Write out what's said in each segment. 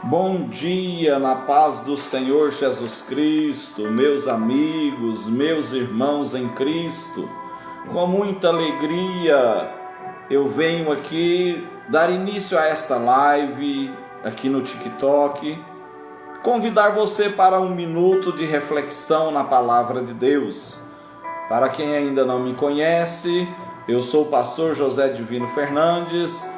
Bom dia, na paz do Senhor Jesus Cristo, meus amigos, meus irmãos em Cristo. Com muita alegria eu venho aqui dar início a esta live aqui no TikTok, convidar você para um minuto de reflexão na palavra de Deus. Para quem ainda não me conhece, eu sou o pastor José Divino Fernandes,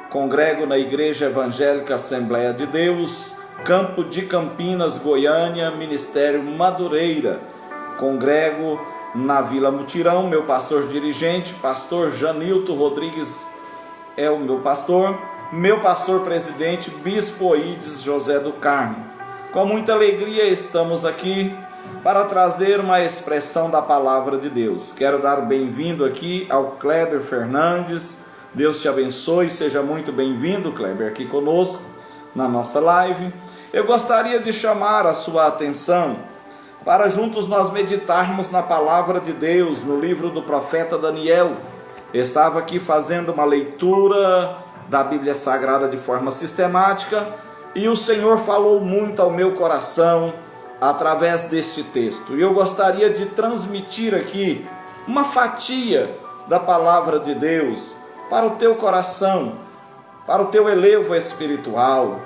congrego na Igreja Evangélica Assembleia de Deus, Campo de Campinas, Goiânia, Ministério Madureira. Congrego na Vila Mutirão, meu pastor dirigente, pastor Janilton Rodrigues é o meu pastor presidente, Bispo Oídes José do Carmo. Com muita alegria estamos aqui para trazer uma expressão da palavra de Deus. Quero dar bem-vindo aqui ao Kleber Fernandes. Deus te abençoe, seja muito bem-vindo, Kleber, aqui conosco na nossa live. Eu gostaria de chamar a sua atenção para juntos nós meditarmos na palavra de Deus, no livro do profeta Daniel. Estava aqui fazendo uma leitura da Bíblia Sagrada de forma sistemática e o Senhor falou muito ao meu coração através deste texto. E eu gostaria de transmitir aqui uma fatia da palavra de Deus para o teu coração, para o teu elevo espiritual.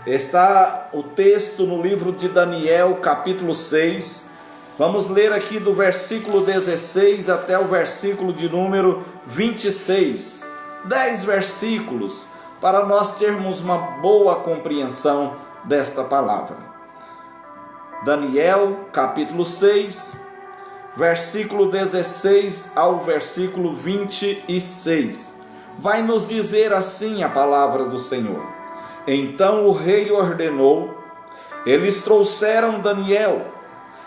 Está o texto no livro de Daniel, capítulo 6. Vamos ler aqui do versículo 16 até o versículo de número 26. 10 versículos para nós termos uma boa compreensão desta palavra. Daniel, capítulo 6, versículo 16 ao versículo 26. Vai nos dizer assim a palavra do Senhor. Então o rei ordenou, eles trouxeram Daniel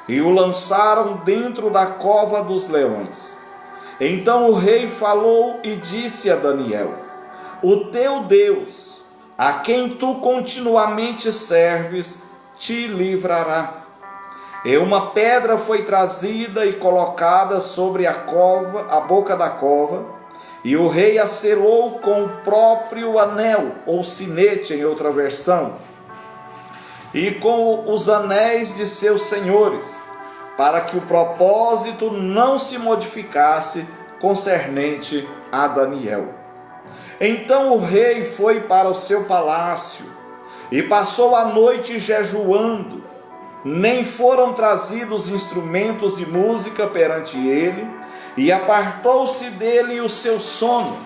e o lançaram dentro da cova dos leões. Então o rei falou e disse a Daniel: o teu Deus, a quem tu continuamente serves, te livrará. E uma pedra foi trazida e colocada sobre a boca da cova, e o rei a selou com o próprio anel, ou sinete em outra versão, e com os anéis de seus senhores, para que o propósito não se modificasse concernente a Daniel. Então o rei foi para o seu palácio, e passou a noite jejuando. Nem foram trazidos instrumentos de música perante ele, e apartou-se dele o seu sono.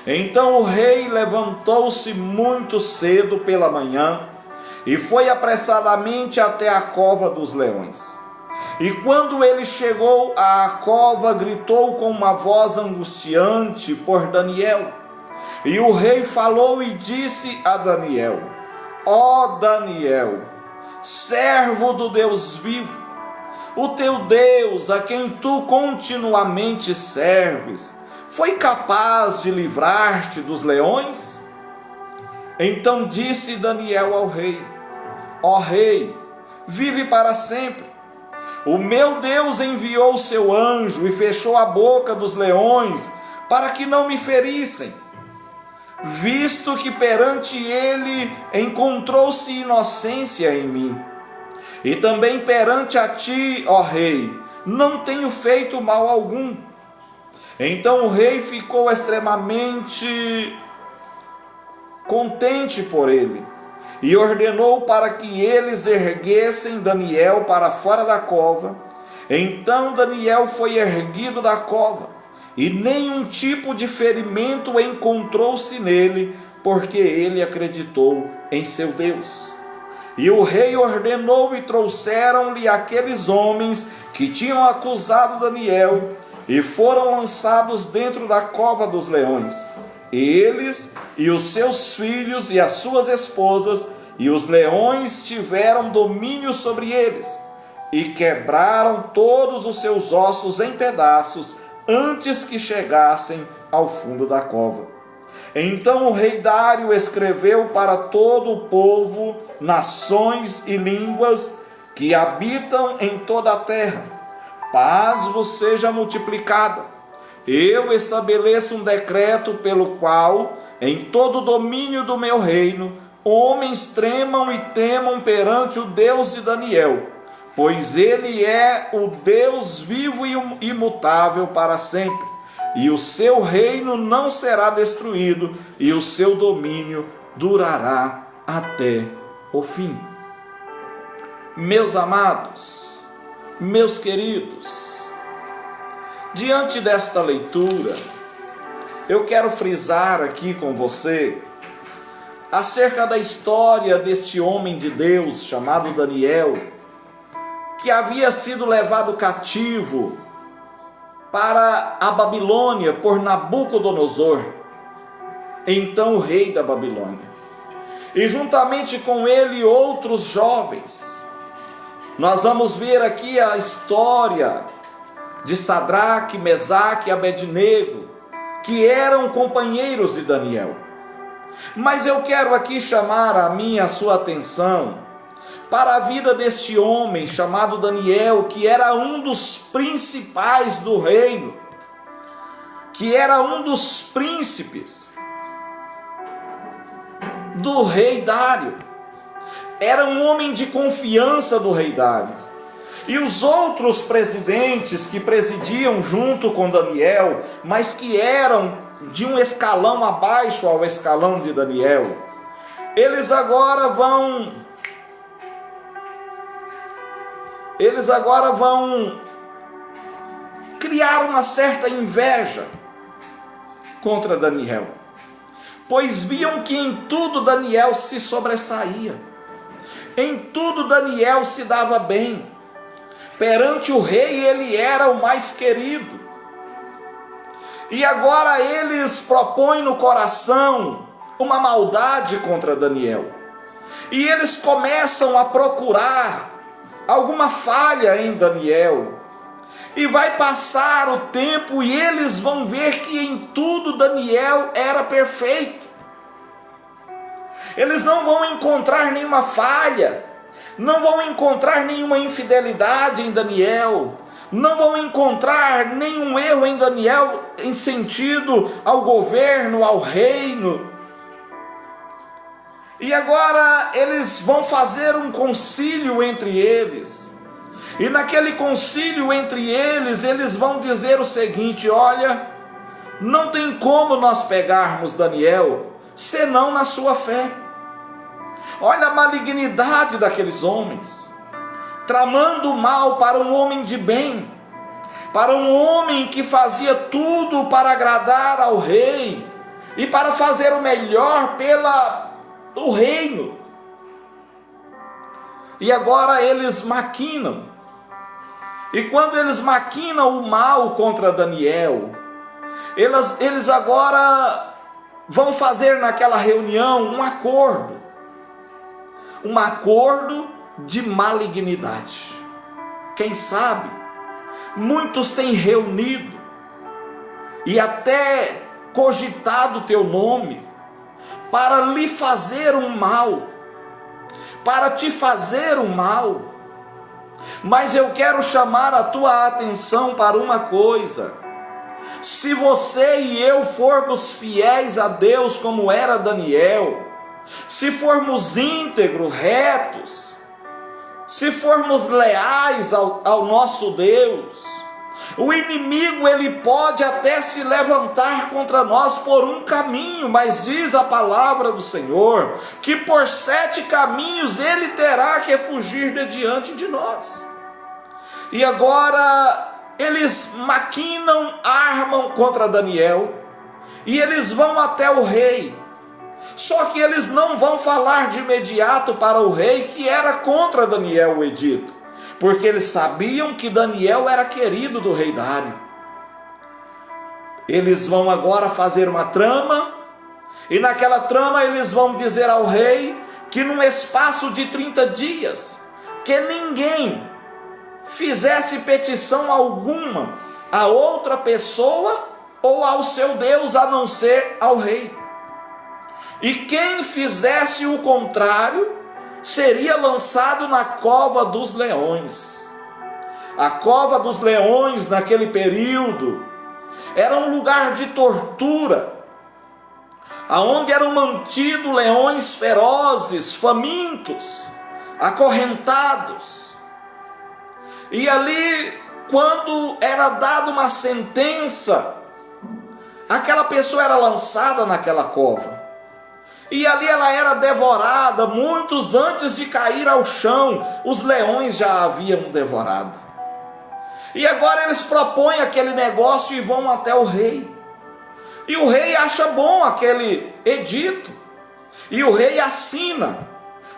Então o rei levantou-se muito cedo pela manhã, e foi apressadamente até a cova dos leões. E quando ele chegou à cova, gritou com uma voz angustiante por Daniel. E o rei falou e disse a Daniel: ó Daniel, servo do Deus vivo, o teu Deus, a quem tu continuamente serves, foi capaz de livrar-te dos leões? Então disse Daniel ao rei: ó rei, vive para sempre. O meu Deus enviou o seu anjo e fechou a boca dos leões para que não me ferissem, visto que perante ele encontrou-se inocência em mim. E também perante a ti, ó rei, não tenho feito mal algum. Então o rei ficou extremamente contente por ele, e ordenou para que eles erguessem Daniel para fora da cova. Então Daniel foi erguido da cova, e nenhum tipo de ferimento encontrou-se nele, porque ele acreditou em seu Deus. E o rei ordenou e trouxeram-lhe aqueles homens que tinham acusado Daniel, e foram lançados dentro da cova dos leões. Eles e os seus filhos e as suas esposas, e os leões tiveram domínio sobre eles, e quebraram todos os seus ossos em pedaços, antes que chegassem ao fundo da cova. Então o rei Dário escreveu para todo o povo, nações e línguas que habitam em toda a terra: paz vos seja multiplicada. Eu estabeleço um decreto pelo qual, em todo o domínio do meu reino, homens tremam e temam perante o Deus de Daniel, pois ele é o Deus vivo e imutável para sempre, e o seu reino não será destruído, e o seu domínio durará até o fim. Meus amados, meus queridos, diante desta leitura, eu quero frisar aqui com você acerca da história deste homem de Deus chamado Daniel, que havia sido levado cativo para a Babilônia por Nabucodonosor, então o rei da Babilônia, e juntamente com ele outros jovens. Nós vamos ver aqui a história de Sadraque, Mesaque e Abednego, que eram companheiros de Daniel. Mas eu quero aqui chamar a sua atenção para a vida deste homem chamado Daniel, que era um dos principais do reino, que era um dos príncipes do rei Dário, era um homem de confiança do rei Dário. E os outros presidentes que presidiam junto com Daniel, mas que eram de um escalão abaixo ao escalão de Daniel, eles agora vão criar uma certa inveja contra Daniel, pois viam que em tudo Daniel se sobressaía, em tudo Daniel se dava bem, perante o rei ele era o mais querido. E agora eles propõem no coração uma maldade contra Daniel, e eles começam a procurar alguma falha em Daniel, e vai passar o tempo e eles vão ver que em tudo Daniel era perfeito. Eles não vão encontrar nenhuma falha, não vão encontrar nenhuma infidelidade em Daniel, não vão encontrar nenhum erro em Daniel em sentido ao governo, ao reino. E agora eles vão fazer um concílio entre eles, e naquele concílio entre eles, eles vão dizer o seguinte: olha, não tem como nós pegarmos Daniel, senão na sua fé. Olha a malignidade daqueles homens, tramando mal para um homem de bem, para um homem que fazia tudo para agradar ao rei, e para fazer o melhor pelo reino. E agora eles maquinam, e quando eles maquinam o mal contra Daniel, eles agora vão fazer naquela reunião um acordo de malignidade. Quem sabe, muitos têm reunido e até cogitado teu nome para lhe fazer um mal, para te fazer um mal. Mas eu quero chamar a tua atenção para uma coisa: se você e eu formos fiéis a Deus como era Daniel, se formos íntegros, retos, se formos leais ao nosso Deus, o inimigo ele pode até se levantar contra nós por um caminho, mas diz a palavra do Senhor que por 7 caminhos ele terá que fugir de diante de nós. E agora eles maquinam, armam contra Daniel, e eles vão até o rei. Só que eles não vão falar de imediato para o rei que era contra Daniel o edito, porque eles sabiam que Daniel era querido do rei Dário. Eles vão agora fazer uma trama, e naquela trama eles vão dizer ao rei que num espaço de 30 dias, que ninguém fizesse petição alguma a outra pessoa ou ao seu Deus, a não ser ao rei. E quem fizesse o contrário seria lançado na cova dos leões. A cova dos leões naquele período era um lugar de tortura, aonde eram mantidos leões ferozes, famintos, acorrentados. E ali, quando era dada uma sentença, aquela pessoa era lançada naquela cova. E ali ela era devorada, muitos antes de cair ao chão, os leões já a haviam devorado. E agora eles propõem aquele negócio e vão até o rei. E o rei acha bom aquele edito. E o rei assina,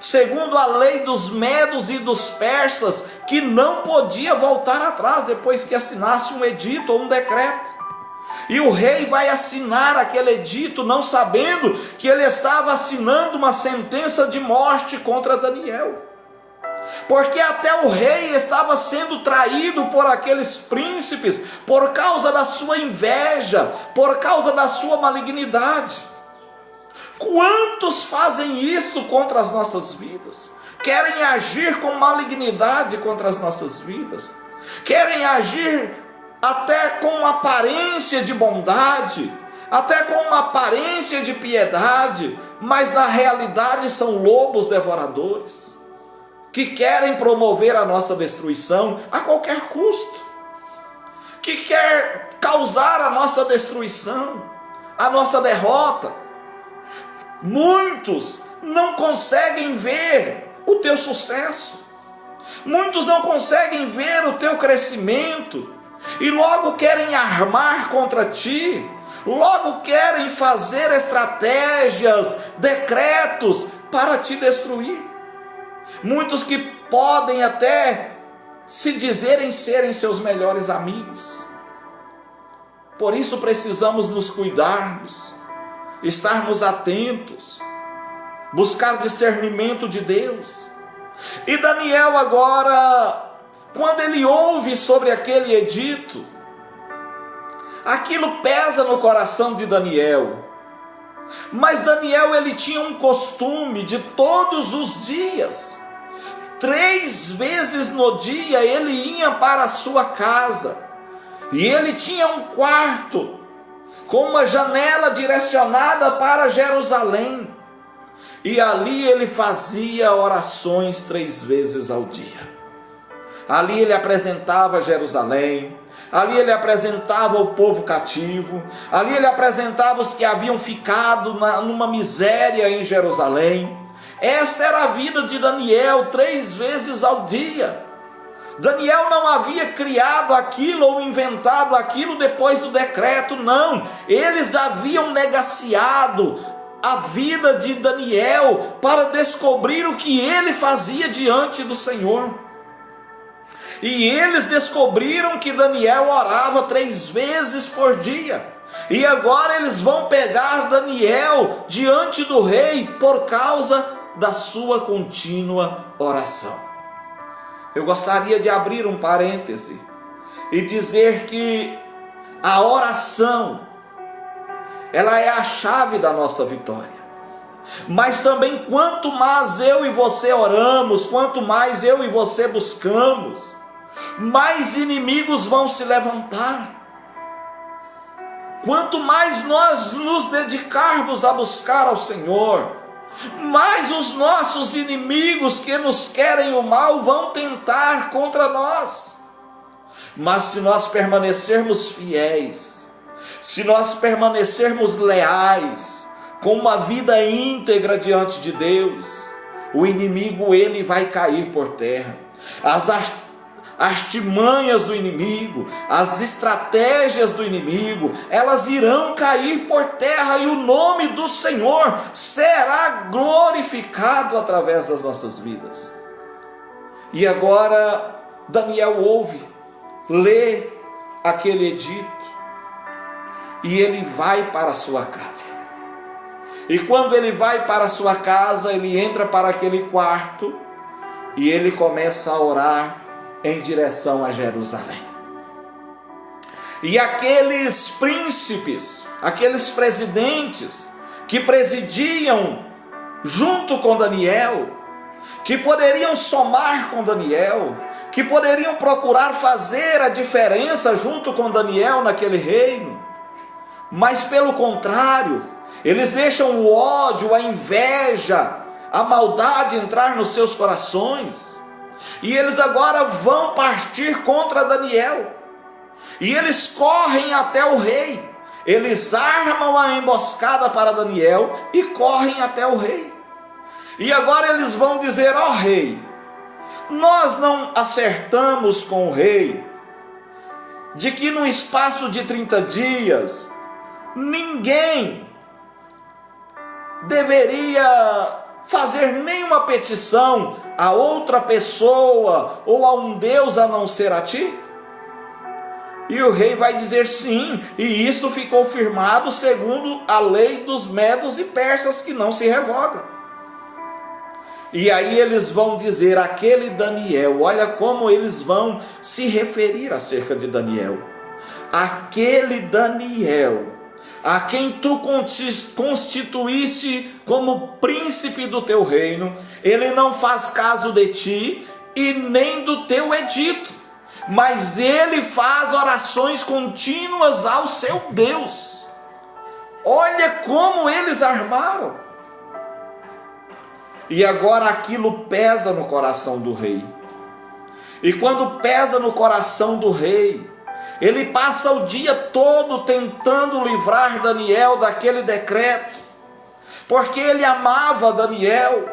segundo a lei dos medos e dos persas, que não podia voltar atrás depois que assinasse um edito ou um decreto. E o rei vai assinar aquele edito, não sabendo que ele estava assinando uma sentença de morte contra Daniel. Porque até o rei estava sendo traído por aqueles príncipes, por causa da sua inveja, por causa da sua malignidade. Quantos fazem isso contra as nossas vidas? Querem agir com malignidade contra as nossas vidas, querem agir até com aparência de bondade, até com uma aparência de piedade, mas na realidade são lobos devoradores, que querem promover a nossa destruição a qualquer custo, que quer causar a nossa destruição, a nossa derrota. Muitos não conseguem ver o teu sucesso, muitos não conseguem ver o teu crescimento, e logo querem armar contra ti, logo querem fazer estratégias, decretos para te destruir. Muitos que podem até se dizerem serem seus melhores amigos. Por isso precisamos nos cuidarmos, estarmos atentos, buscar discernimento de Deus. E Daniel agora, quando ele ouve sobre aquele edito, aquilo pesa no coração de Daniel. Mas Daniel, ele tinha um costume de todos os dias, 3 vezes no dia ele ia para a sua casa, e ele tinha um quarto com uma janela direcionada para Jerusalém, e ali ele fazia orações 3 vezes ao dia. Ali ele apresentava Jerusalém, ali ele apresentava o povo cativo, ali ele apresentava os que haviam ficado numa miséria em Jerusalém. Esta era a vida de Daniel, 3 vezes ao dia. Daniel não havia criado aquilo ou inventado aquilo depois do decreto, não. Eles haviam negaciado a vida de Daniel para descobrir o que ele fazia diante do Senhor. E eles descobriram que Daniel orava 3 vezes por dia. E agora eles vão pegar Daniel diante do rei por causa da sua contínua oração. Eu gostaria de abrir um parêntese e dizer que a oração, ela é a chave da nossa vitória. Mas também quanto mais eu e você oramos, quanto mais eu e você buscamos, mais inimigos vão se levantar. Quanto mais nós nos dedicarmos a buscar ao Senhor, mais os nossos inimigos que nos querem o mal vão tentar contra nós. Mas se nós permanecermos fiéis, se nós permanecermos leais, com uma vida íntegra diante de Deus, o inimigo ele vai cair por terra. As artimanhas do inimigo, as estratégias do inimigo, elas irão cair por terra e o nome do Senhor será glorificado através das nossas vidas. E agora Daniel ouve, lê aquele edito e ele vai para a sua casa. E quando ele vai para a sua casa, ele entra para aquele quarto e ele começa a orar em direção a Jerusalém. E aqueles príncipes, aqueles presidentes que presidiam junto com Daniel, que poderiam somar com Daniel, que poderiam procurar fazer a diferença junto com Daniel naquele reino, mas pelo contrário, Eles deixam o ódio, a inveja, a maldade entrar nos seus corações. E eles agora vão partir contra Daniel. E eles correm até o rei. Eles armam a emboscada para Daniel e correm até o rei. E agora eles vão dizer: ó rei, nós não acertamos com o rei de que no espaço de 30 dias ninguém deveria fazer nenhuma petição a outra pessoa ou a um Deus a não ser a ti? E o rei vai dizer sim, e isto ficou firmado segundo a lei dos medos e persas, que não se revoga. E aí eles vão dizer: aquele Daniel, olha como eles vão se referir acerca de Daniel. Aquele Daniel, a quem tu constituísse como príncipe do teu reino, ele não faz caso de ti e nem do teu edito, mas ele faz orações contínuas ao seu Deus. Olha como eles armaram. E agora aquilo pesa no coração do rei. E quando pesa no coração do rei, ele passa o dia todo tentando livrar Daniel daquele decreto, porque ele amava Daniel.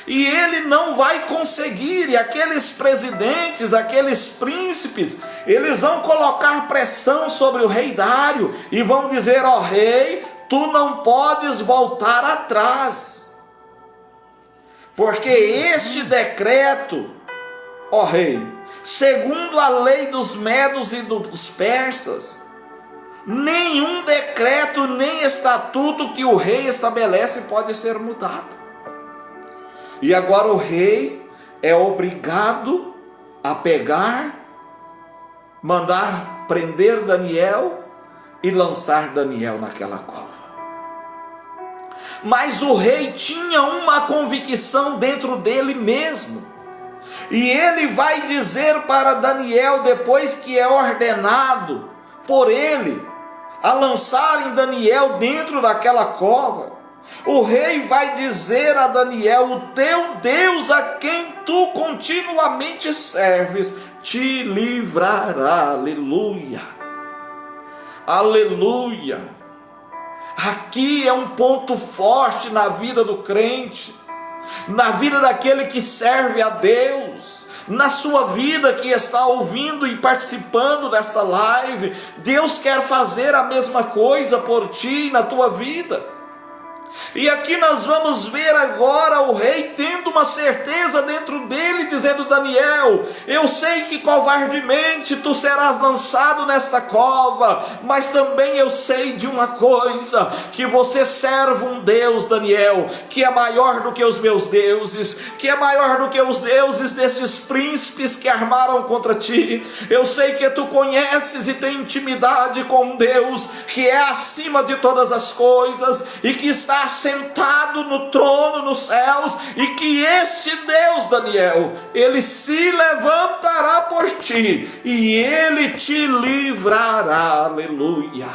E ele não vai conseguir, e aqueles presidentes, aqueles príncipes, eles vão colocar pressão sobre o rei Dário, e vão dizer: ó rei, tu não podes voltar atrás, porque este decreto, ó rei, segundo a lei dos medos e dos persas, nenhum decreto nem estatuto que o rei estabelece pode ser mudado. E agora o rei é obrigado a mandar prender Daniel e lançar Daniel naquela cova. Mas o rei tinha uma convicção dentro dele mesmo. E ele vai dizer para Daniel, depois que é ordenado por ele a lançarem Daniel dentro daquela cova, o rei vai dizer a Daniel: o teu Deus, a quem tu continuamente serves, te livrará. Aleluia, aleluia. Aqui é um ponto forte na vida do crente, na vida daquele que serve a Deus, na sua vida que está ouvindo e participando desta live. Deus quer fazer a mesma coisa por ti, na tua vida. E aqui nós vamos ver agora o rei tendo uma certeza dentro dele, dizendo: Daniel, eu sei que covardemente tu serás lançado nesta cova, mas também eu sei de uma coisa, que você serve um Deus, Daniel, que é maior do que os meus deuses, que é maior do que os deuses destes príncipes que armaram contra ti. Eu sei que tu conheces e tem intimidade com um Deus que é acima de todas as coisas e que está sentado no trono nos céus, e que este Deus, Daniel, ele se levantará por ti e ele te livrará. Aleluia.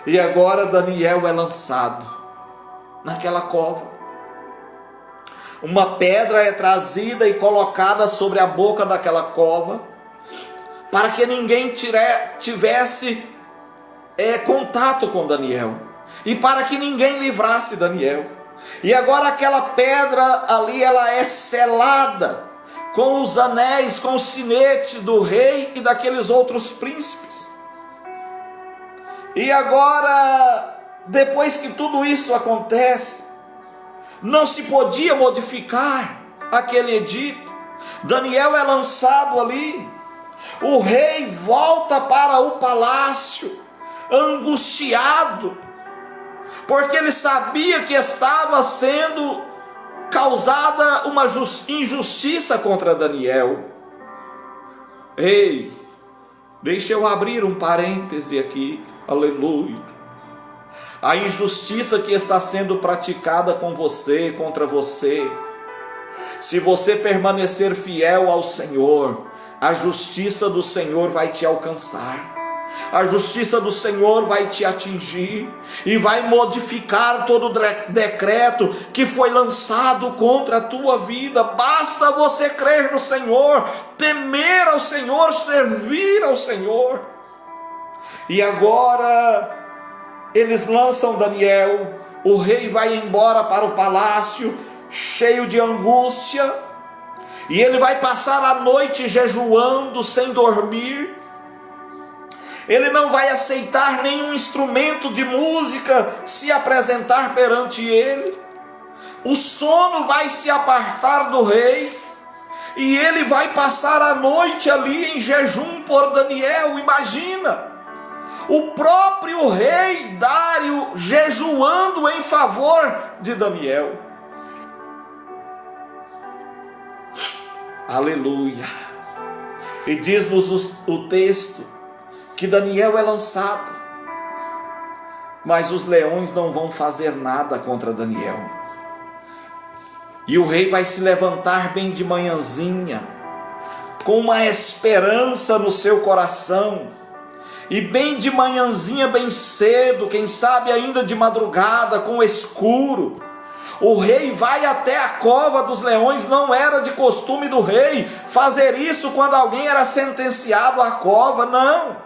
E agora Daniel é lançado naquela cova. Uma pedra é trazida e colocada sobre a boca daquela cova, para que ninguém tivesse contato com Daniel, e para que ninguém livrasse Daniel. E agora aquela pedra ali, ela é selada com os anéis, com o sinete do rei e daqueles outros príncipes. E agora, depois que tudo isso acontece, não se podia modificar aquele edito. Daniel é lançado ali. O rei volta para o palácio angustiado, porque ele sabia que estava sendo causada uma injustiça contra Daniel. Ei, deixa eu abrir um parêntese aqui, aleluia. A injustiça que está sendo praticada com você, contra você, se você permanecer fiel ao Senhor, a justiça do Senhor vai te alcançar. A justiça do Senhor vai te atingir e vai modificar todo o decreto que foi lançado contra a tua vida. Basta você crer no Senhor, temer ao Senhor, servir ao Senhor. E agora eles lançam Daniel. O rei vai embora para o palácio, cheio de angústia, e ele vai passar a noite jejuando, sem dormir. Ele não vai aceitar nenhum instrumento de música se apresentar perante ele. O sono vai se apartar do rei, e ele vai passar a noite ali em jejum por Daniel. Imagina, o próprio rei Dário jejuando em favor de Daniel. Aleluia. E diz-nos o texto que Daniel é lançado, mas os leões não vão fazer nada contra Daniel. E o rei vai se levantar bem de manhãzinha, com uma esperança no seu coração, e bem de manhãzinha, bem cedo, quem sabe ainda de madrugada, com o escuro, o rei vai até a cova dos leões. Não era de costume do rei fazer isso quando alguém era sentenciado à cova, não.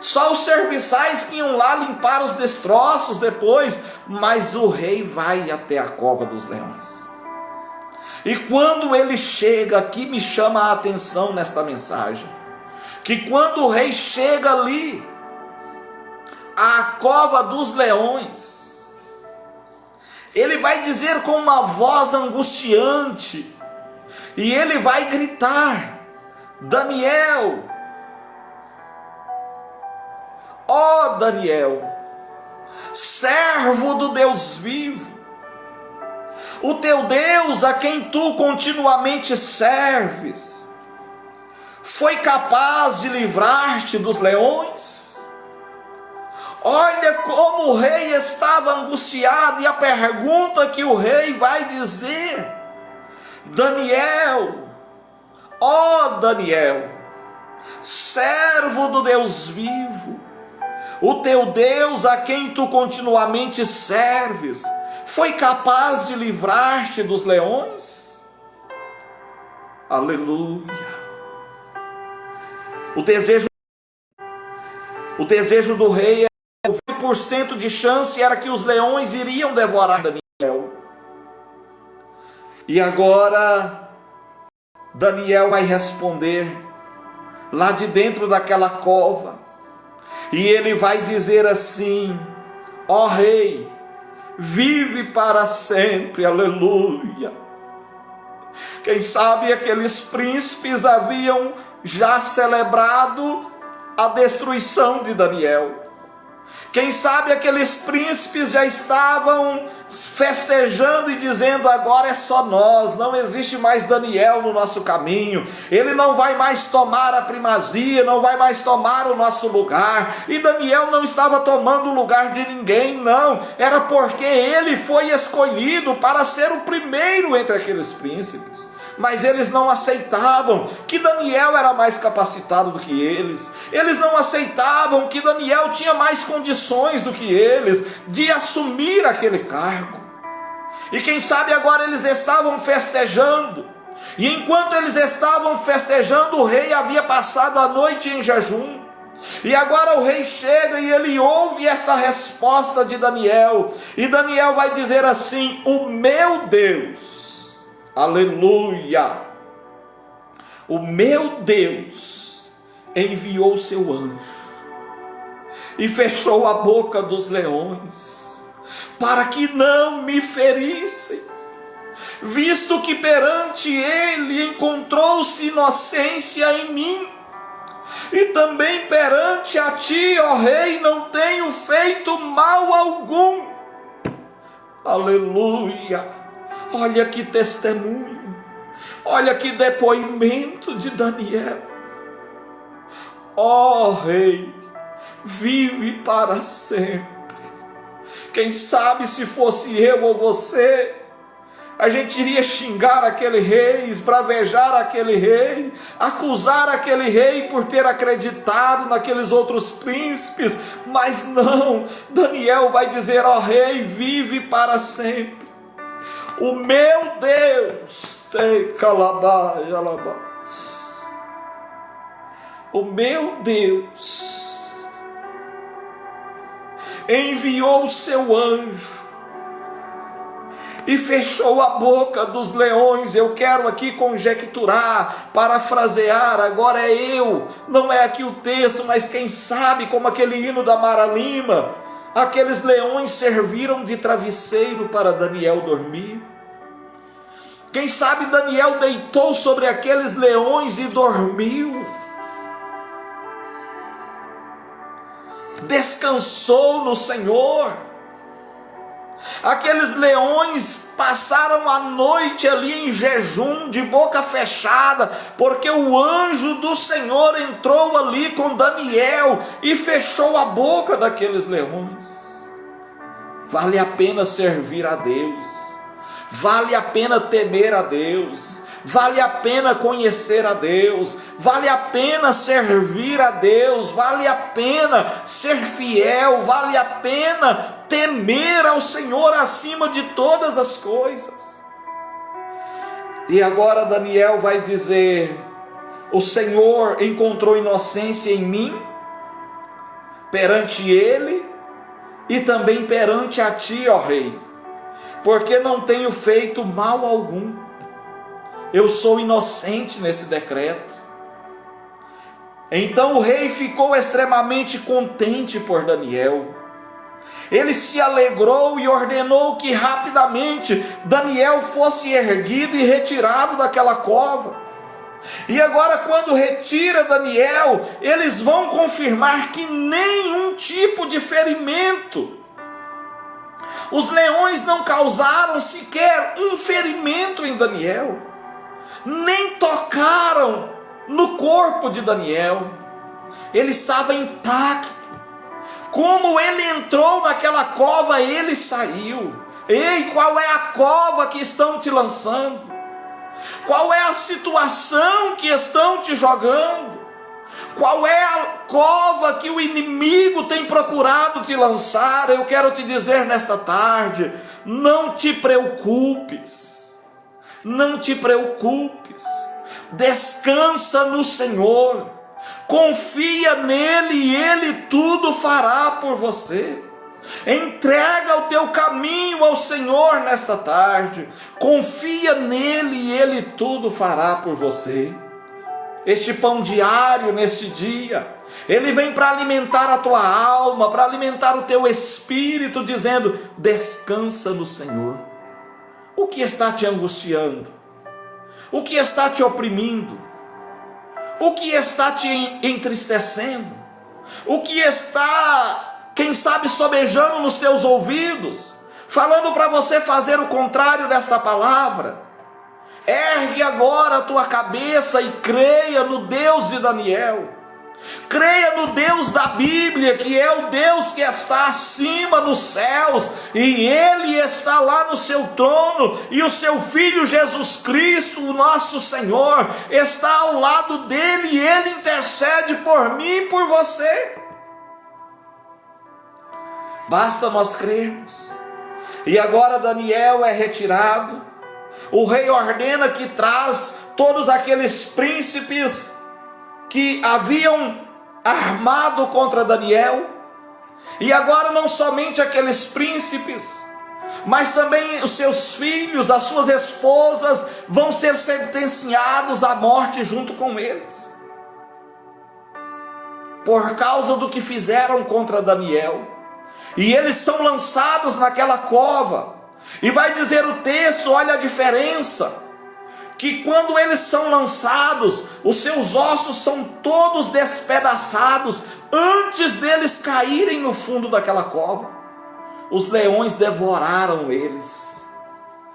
Só os serviçais que iam lá limpar os destroços depois, mas o rei vai até a cova dos leões. E quando ele chega, aqui me chama a atenção nesta mensagem, que quando o rei chega ali, à cova dos leões, ele vai dizer com uma voz angustiante, e ele vai gritar: Daniel, ó Daniel, servo do Deus vivo, o teu Deus a quem tu continuamente serves, foi capaz de livrar-te dos leões? Olha como o rei estava angustiado, e a pergunta que o rei vai dizer: Daniel, ó Daniel, servo do Deus vivo, o teu Deus a quem tu continuamente serves, foi capaz de livrar-te dos leões? Aleluia. O desejo do rei, 90% de chance era que os leões iriam devorar Daniel. E agora Daniel vai responder lá de dentro daquela cova, e ele vai dizer assim: ó rei, vive para sempre. Aleluia. Quem sabe aqueles príncipes haviam já celebrado a destruição de Daniel. Quem sabe aqueles príncipes já estavam festejando e dizendo: agora é só nós, não existe mais Daniel no nosso caminho, ele não vai mais tomar a primazia, não vai mais tomar o nosso lugar. E Daniel não estava tomando o lugar de ninguém, não, era porque ele foi escolhido para ser o primeiro entre aqueles príncipes. Mas eles não aceitavam que Daniel era mais capacitado do que eles. Eles não aceitavam que Daniel tinha mais condições do que eles de assumir aquele cargo. E quem sabe agora eles estavam festejando. E enquanto eles estavam festejando, o rei havia passado a noite em jejum. E agora o rei chega e ele ouve esta resposta de Daniel. E Daniel vai dizer assim: o meu Deus, aleluia, o meu Deus enviou seu anjo e fechou a boca dos leões, para que não me ferissem, visto que perante ele encontrou-se inocência em mim, e também perante a ti, ó rei, não tenho feito mal algum. Aleluia. Olha que testemunho, olha que depoimento de Daniel. Ó rei, vive para sempre. Quem sabe se fosse eu ou você, a gente iria xingar aquele rei, esbravejar aquele rei, acusar aquele rei por ter acreditado naqueles outros príncipes, mas não, Daniel vai dizer: ó rei, vive para sempre, o meu Deus, o meu Deus enviou o seu anjo e fechou a boca dos leões. Eu quero aqui conjecturar, parafrasear, agora não é aqui o texto, mas quem sabe, como aquele hino da Mara Lima, aqueles leões serviram de travesseiro para Daniel dormir. Quem sabe Daniel deitou sobre aqueles leões e dormiu, descansou no Senhor. Aqueles leões passaram a noite ali em jejum, de boca fechada, porque o anjo do Senhor entrou ali com Daniel e fechou a boca daqueles leões. Vale a pena servir a Deus, vale a pena temer a Deus, vale a pena conhecer a Deus, vale a pena servir a Deus, vale a pena ser fiel, vale a pena temer ao Senhor acima de todas as coisas. E agora Daniel vai dizer: o Senhor encontrou inocência em mim, perante ele e também perante a ti, ó rei, porque não tenho feito mal algum. Eu sou inocente nesse decreto. Então o rei ficou extremamente contente por Daniel. Ele se alegrou e ordenou que rapidamente Daniel fosse erguido e retirado daquela cova. E agora, quando retira Daniel, eles vão confirmar que nenhum tipo de ferimento, os leões não causaram sequer um ferimento em Daniel, nem tocaram no corpo de Daniel. Ele estava intacto. Como ele entrou naquela cova, ele saiu. Ei, qual é a cova que estão te lançando? Qual é a situação que estão te jogando? Qual é a cova que o inimigo tem procurado te lançar? Eu quero te dizer nesta tarde: não te preocupes, não te preocupes, descansa no Senhor, confia nele e ele tudo fará por você. Entrega o teu caminho ao Senhor nesta tarde, confia nele e ele tudo fará por você. Este pão diário neste dia, ele vem para alimentar a tua alma, para alimentar o teu espírito, dizendo: descansa no Senhor. O que está te angustiando? O que está te oprimindo? O que está te entristecendo? O que está, quem sabe, sobejando nos teus ouvidos, falando para você fazer o contrário desta palavra? Ergue agora a tua cabeça e creia no Deus de Daniel. Creia no Deus da Bíblia, que é o Deus que está acima nos céus, e Ele está lá no seu trono, e o seu Filho Jesus Cristo, o nosso Senhor, está ao lado dele, e Ele intercede por mim e por você. Basta nós crermos. E agora Daniel é retirado. O rei ordena que traz todos aqueles príncipes que haviam armado contra Daniel. E agora não somente aqueles príncipes, mas também os seus filhos, as suas esposas, vão ser sentenciados à morte junto com eles, por causa do que fizeram contra Daniel. E eles são lançados naquela cova. E vai dizer o texto, olha a diferença, que quando eles são lançados, os seus ossos são todos despedaçados antes deles caírem no fundo daquela cova. Os leões devoraram eles,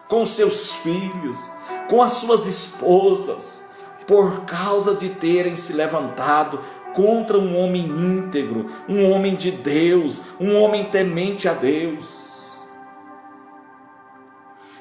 com seus filhos, com as suas esposas, por causa de terem se levantado contra um homem íntegro, um homem de Deus, um homem temente a Deus.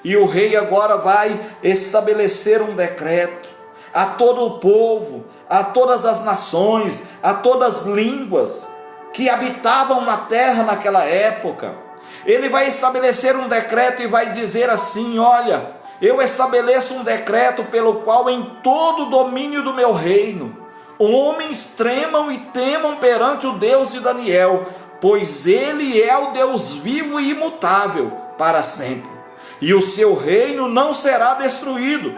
E o rei agora vai estabelecer um decreto a todo o povo, a todas as nações, a todas as línguas que habitavam na terra naquela época. Ele vai estabelecer um decreto e vai dizer assim: olha, eu estabeleço um decreto pelo qual em todo o domínio do meu reino, homens tremam e temam perante o Deus de Daniel, pois ele é o Deus vivo e imutável para sempre. E o seu reino não será destruído,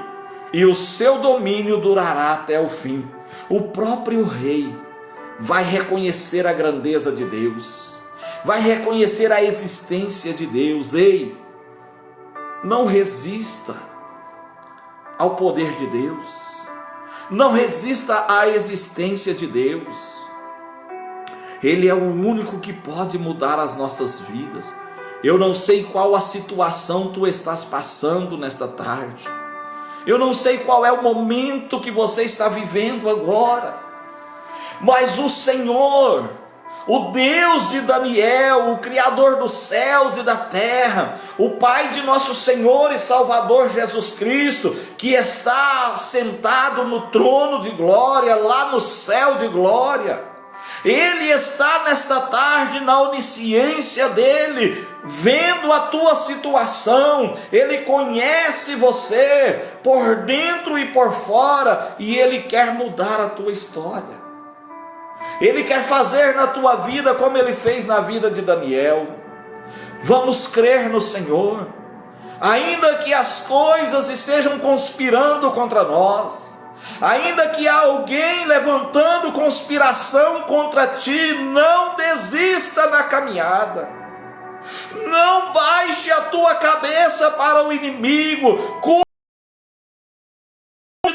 e o seu domínio durará até o fim. O próprio rei vai reconhecer a grandeza de Deus, vai reconhecer a existência de Deus. Ei, não resista ao poder de Deus, não resista à existência de Deus. Ele é o único que pode mudar as nossas vidas. Eu não sei qual a situação tu estás passando nesta tarde, eu não sei qual é o momento que você está vivendo agora, mas o Senhor, o Deus de Daniel, o Criador dos céus e da terra, o Pai de nosso Senhor e Salvador Jesus Cristo, que está sentado no trono de glória, lá no céu de glória, Ele está nesta tarde na onisciência dEle, vendo a tua situação. Ele conhece você por dentro e por fora, e Ele quer mudar a tua história. Ele quer fazer na tua vida como Ele fez na vida de Daniel. Vamos crer no Senhor, ainda que as coisas estejam conspirando contra nós, ainda que há alguém levantando conspiração contra ti, não desista na caminhada, não baixe a tua cabeça para o inimigo, curve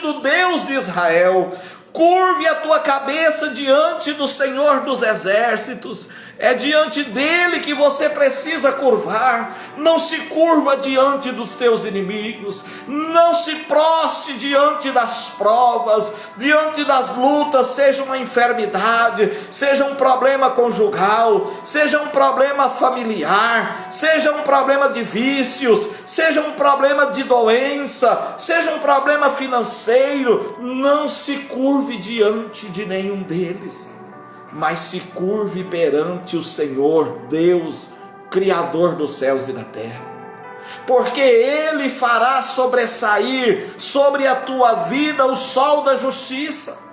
do Deus de Israel, curve a tua cabeça diante do Senhor dos exércitos. É diante dele que você precisa curvar. Não se curva diante dos teus inimigos, não se proste diante das provas, diante das lutas, seja uma enfermidade, seja um problema conjugal, seja um problema familiar, seja um problema de vícios, seja um problema de doença, seja um problema financeiro. Não se curve diante de nenhum deles, mas se curve perante o Senhor, Deus, Criador dos céus e da terra, porque Ele fará sobressair sobre a tua vida o sol da justiça.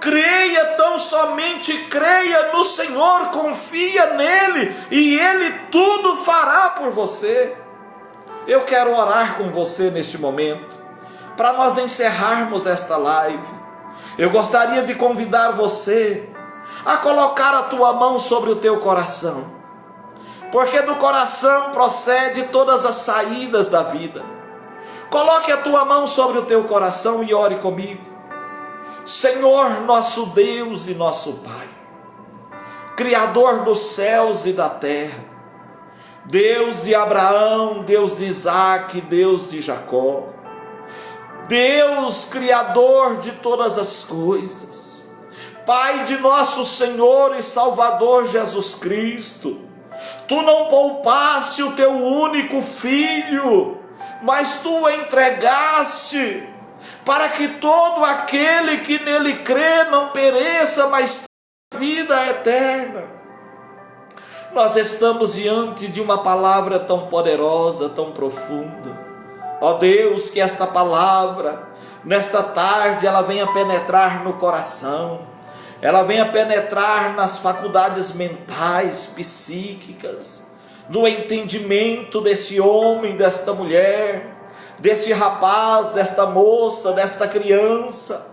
Creia, tão somente creia no Senhor, confia nele, e Ele tudo fará por você. Eu quero orar com você neste momento, para nós encerrarmos esta live. Eu gostaria de convidar você a colocar a tua mão sobre o teu coração, porque do coração procede todas as saídas da vida. Coloque a tua mão sobre o teu coração e ore comigo. Senhor, nosso Deus e nosso Pai, Criador dos céus e da terra, Deus de Abraão, Deus de Isaque, Deus de Jacó, Deus Criador de todas as coisas, Pai de nosso Senhor e Salvador Jesus Cristo, Tu não poupaste o Teu único Filho, mas Tu o entregaste, para que todo aquele que nele crê não pereça, mas tenha vida eterna. Nós estamos diante de uma palavra tão poderosa, tão profunda. Ó Deus, que esta palavra, nesta tarde, ela venha penetrar no coração, ela venha penetrar nas faculdades mentais, psíquicas, no entendimento desse homem, desta mulher, desse rapaz, desta moça, desta criança.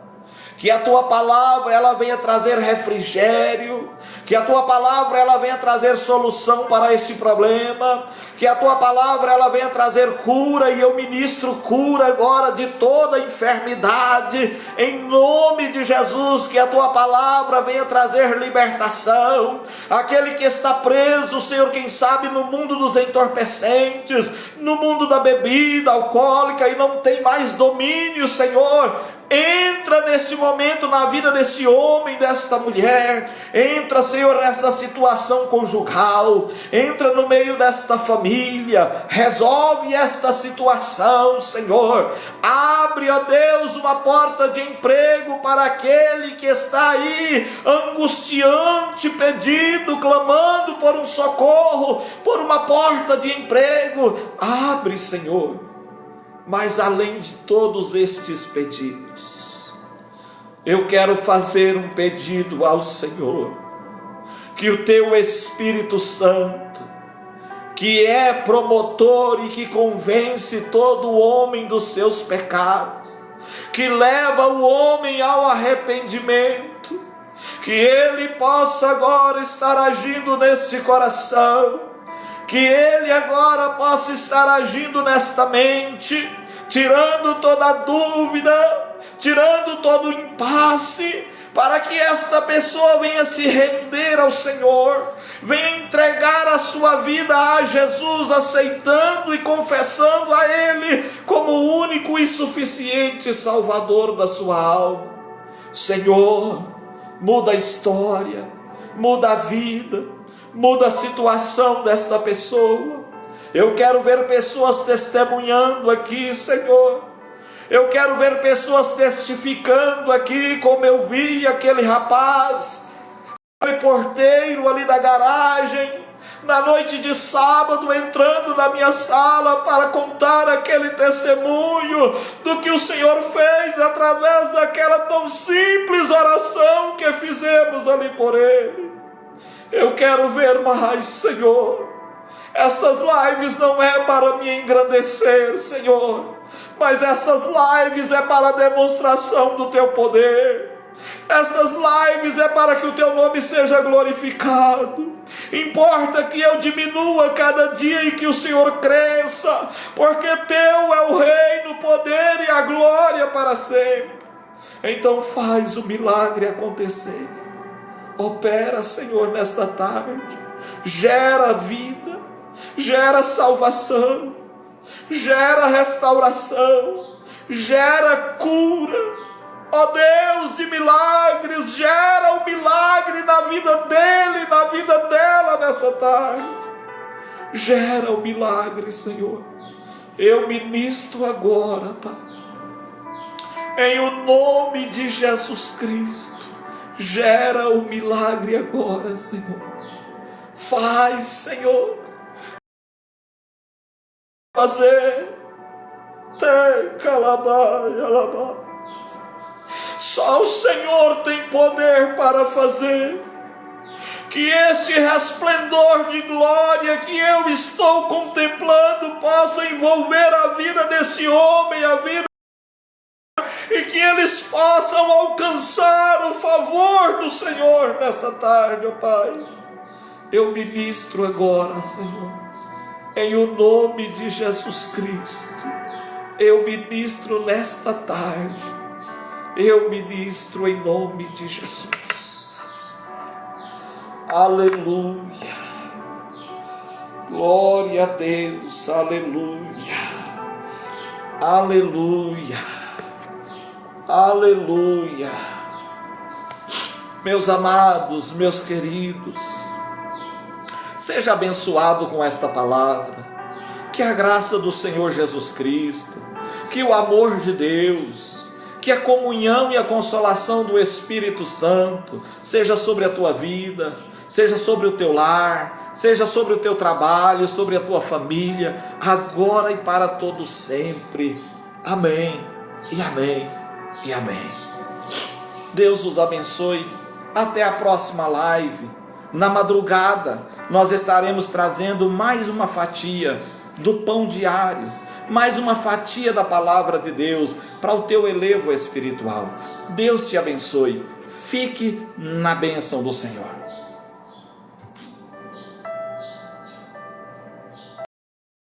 Que a tua palavra ela venha trazer refrigério, que a tua palavra ela venha trazer solução para este problema, que a tua palavra ela venha trazer cura, e eu ministro cura agora de toda enfermidade, em nome de Jesus. Que a tua palavra venha trazer libertação, aquele que está preso, Senhor, quem sabe no mundo dos entorpecentes, no mundo da bebida alcoólica, e não tem mais domínio, Senhor. Entra neste momento na vida desse homem, desta mulher, entra Entra, Senhor, nessa situação conjugal, entra no meio desta família, resolve esta situação, Senhor. Abre, ó Deus, uma porta de emprego para aquele que está aí, angustiante, pedindo, clamando por um socorro, por uma porta de emprego. Abre, Senhor. Mas além de todos estes pedidos, eu quero fazer um pedido ao Senhor, que o teu Espírito Santo, que é promotor e que convence todo homem dos seus pecados, que leva o homem ao arrependimento, que ele possa agora estar agindo neste coração, que ele agora possa estar agindo nesta mente, tirando toda a dúvida, tirando todo o impasse, para que esta pessoa venha se render ao Senhor, venha entregar a sua vida a Jesus, aceitando e confessando a Ele como o único e suficiente Salvador da sua alma. Senhor, muda a história, muda a vida, muda a situação desta pessoa. Eu quero ver pessoas testemunhando aqui, Senhor. Eu quero ver pessoas testificando aqui, como eu vi aquele rapaz, aquele porteiro ali da garagem, na noite de sábado, entrando na minha sala para contar aquele testemunho do que o Senhor fez através daquela tão simples oração que fizemos ali por ele. Eu quero ver mais, Senhor. Estas lives não é para me engrandecer, Senhor, mas essas lives é para a demonstração do teu poder. Essas lives é para que o teu nome seja glorificado. Importa que eu diminua cada dia e que o Senhor cresça, porque teu é o reino, o poder e a glória para sempre. Então faz o milagre acontecer. Opera, Senhor, nesta tarde. Gera vida, gera salvação, gera restauração, gera cura. Ó Deus de milagres, gera o milagre na vida dele, na vida dela nesta tarde. Gera o milagre, Senhor. Eu ministro agora, Pai, em o nome de Jesus Cristo. Gera o milagre agora, Senhor. Faz, Senhor. Fazer. Te calabai, alabai. Só o Senhor tem poder para fazer. Que este resplendor de glória que eu estou contemplando possa envolver a vida desse homem, a vida, e que eles possam alcançar o favor do Senhor nesta tarde, ó Pai. Eu ministro agora, Senhor, em o nome de Jesus Cristo. Eu ministro nesta tarde. Eu ministro em nome de Jesus. Aleluia. Glória a Deus. Aleluia. Aleluia. Aleluia. Meus amados, meus queridos, seja abençoado com esta palavra. Que a graça do Senhor Jesus Cristo, que o amor de Deus, que a comunhão e a consolação do Espírito Santo seja sobre a tua vida, seja sobre o teu lar, seja sobre o teu trabalho, sobre a tua família, agora e para todo sempre. Amém, e amém, e amém. Deus os abençoe. Até a próxima live. Na madrugada nós estaremos trazendo mais uma fatia do pão diário, mais uma fatia da palavra de Deus para o teu elevo espiritual. Deus te abençoe. Fique na bênção do Senhor.